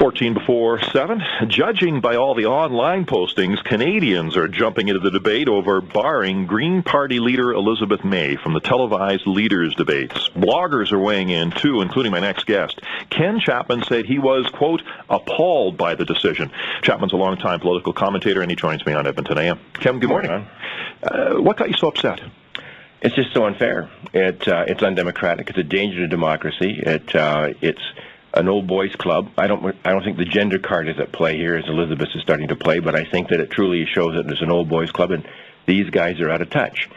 14 before 7. Judging by all the online postings, Canadians are jumping into the debate over barring Green Party leader Elizabeth May from the televised leaders' debates. Bloggers are weighing in, too, including my next guest. Ken Chapman said he was, quote, appalled by the decision. Chapman's a longtime political commentator, and he joins me on Edmonton AM. Ken, good morning. What got you so upset? It's just so unfair. It's undemocratic. It's a danger to democracy. It's an old boys club. I don't think the gender card is at play here, as Elizabeth is starting to play, but I think that it truly shows that it's an old boys club, and these guys are out of touch.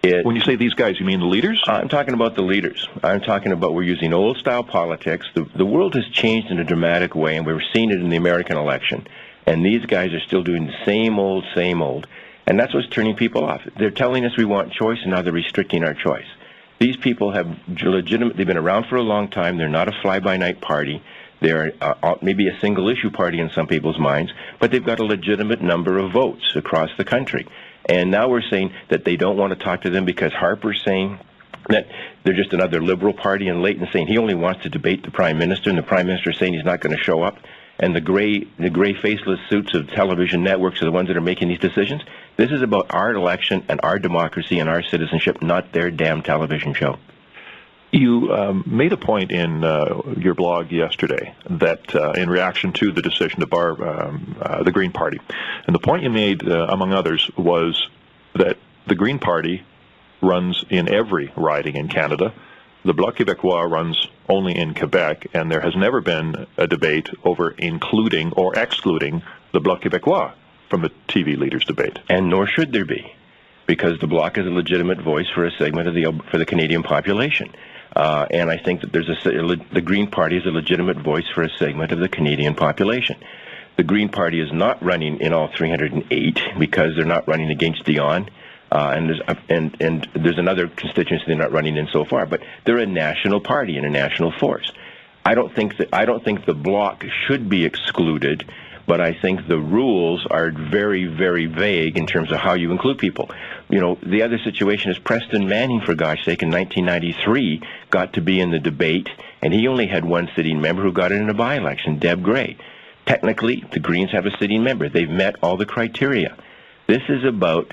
When you say these guys, you mean the leaders? I'm talking about the leaders. I'm talking about we're using old-style politics. The world has changed in a dramatic way, and we're seeing it in the American election, and these guys are still doing the same old, and that's what's turning people off. They're telling us we want choice, and now they're restricting our choice. These people have they've been around for a long time. They're not a fly-by-night party. They're maybe a single-issue party in some people's minds, but they've got a legitimate number of votes across the country. And now we're saying that they don't want to talk to them because Harper's saying that they're just another liberal party, and Leighton's saying he only wants to debate the Prime Minister, and the Prime Minister is saying he's not going to show up. And the gray faceless suits of television networks are the ones that are making these decisions. This is about our election and our democracy and our citizenship, not their damn television show. You made a point in your blog yesterday that in reaction to the decision to bar the Green Party, and the point you made, among others, was that the Green Party runs in every riding in Canada. The Bloc Québécois runs only in Quebec, and there has never been a debate over including or excluding the Bloc Québécois from the TV leaders' debate. And nor should there be, because the Bloc is a legitimate voice for a segment of the Canadian population. And I think that the Green Party is a legitimate voice for a segment of the Canadian population. The Green Party is not running in all 308 because they're not running against Dion. And there's another constituency they're not running in so far, but they're a national party and a national force. I don't think the Bloc should be excluded, but I think the rules are very, very vague in terms of how you include people. You know, the other situation is Preston Manning, for gosh sake, in 1993 got to be in the debate, and he only had one sitting member who got it in a by-election, Deb Gray. Technically, the Greens have a sitting member. They've met all the criteria. This is about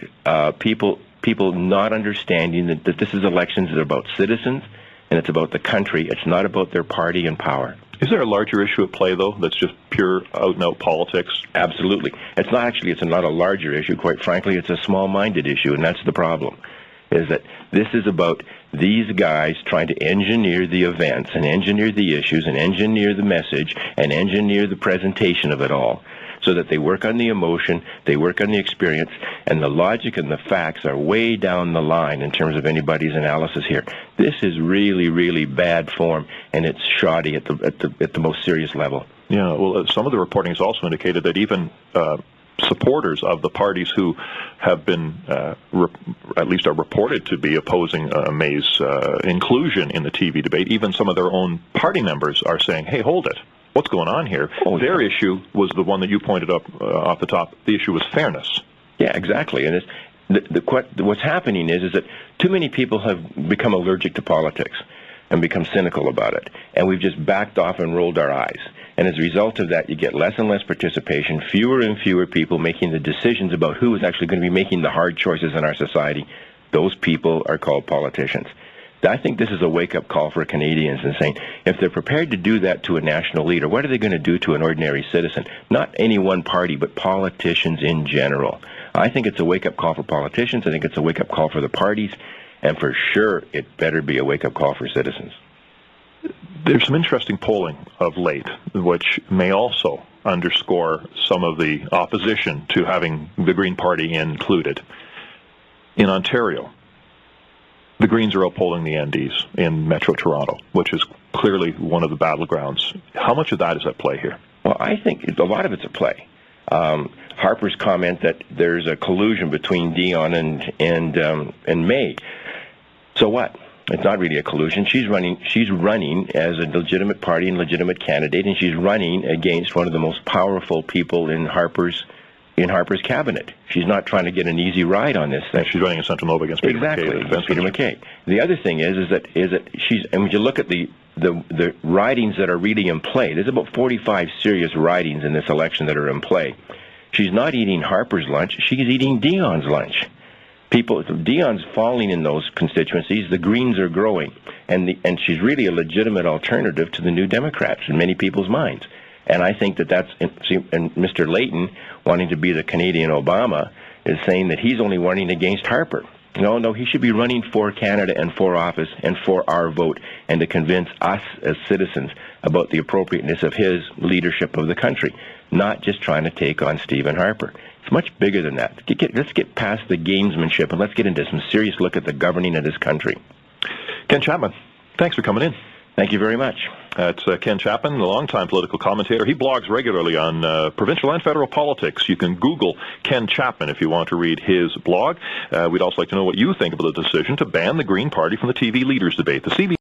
people not understanding that this is elections that are about citizens, and it's about the country. It's not about their party and power. Is there a larger issue at play, though, that's just pure out-and-out politics? Absolutely. It's not a larger issue. Quite frankly, it's a small-minded issue, and that's the problem, is that this is about these guys trying to engineer the events and engineer the issues and engineer the message and engineer the presentation of it all, so that they work on the emotion, they work on the experience, and the logic and the facts are way down the line in terms of anybody's analysis here. This is really, really bad form, and it's shoddy at the most serious level. Yeah, well, some of the reporting has also indicated that even supporters of the parties who have been, at least are reported to be opposing May's inclusion in the TV debate, even some of their own party members are saying, hey, hold it. What's going on here? Their issue was the one that you pointed up off the top. The issue was fairness. Yeah, exactly. And what's happening is that too many people have become allergic to politics and become cynical about it. And we've just backed off and rolled our eyes. And as a result of that, you get less and less participation, fewer and fewer people making the decisions about who is actually going to be making the hard choices in our society. Those people are called politicians. I think this is a wake-up call for Canadians and saying, if they're prepared to do that to a national leader, what are they going to do to an ordinary citizen? Not any one party, but politicians in general. I think it's a wake-up call for politicians. I think it's a wake-up call for the parties. And for sure, it better be a wake-up call for citizens. There's some interesting polling of late, which may also underscore some of the opposition to having the Green Party included. In Ontario, the Greens are outpolling the NDs in Metro Toronto, which is clearly one of the battlegrounds. How much of that is at play here? Well, I think a lot of it's at play. Harper's comment that there's a collusion between Dion and May. So what? It's not really a collusion. She's running as a legitimate party and legitimate candidate, and she's running against one of the most powerful people in Harper's in Harper's cabinet. She's not trying to get an easy ride on this thing. And she's running in Central Nova against Peter McKay. Exactly, Peter McKay. The other thing is that she's, and when you look at the ridings that are really in play, there's about 45 serious ridings in this election that are in play. She's not eating Harper's lunch, she's eating Dion's lunch. Dion's falling in those constituencies, the Greens are growing, and she's really a legitimate alternative to the New Democrats in many people's minds. And I think that's, and Mr. Layton, wanting to be the Canadian Obama, is saying that he's only running against Harper. No, he should be running for Canada and for office and for our vote, and to convince us as citizens about the appropriateness of his leadership of the country, not just trying to take on Stephen Harper. It's much bigger than that. Let's get past the gamesmanship and let's get into some serious look at the governing of this country. Ken Chapman, thanks for coming in. Thank you very much. That's Ken Chapman, a longtime political commentator. He blogs regularly on provincial and federal politics. You can Google Ken Chapman if you want to read his blog. We'd also like to know what you think about the decision to ban the Green Party from the TV leaders debate. The CBC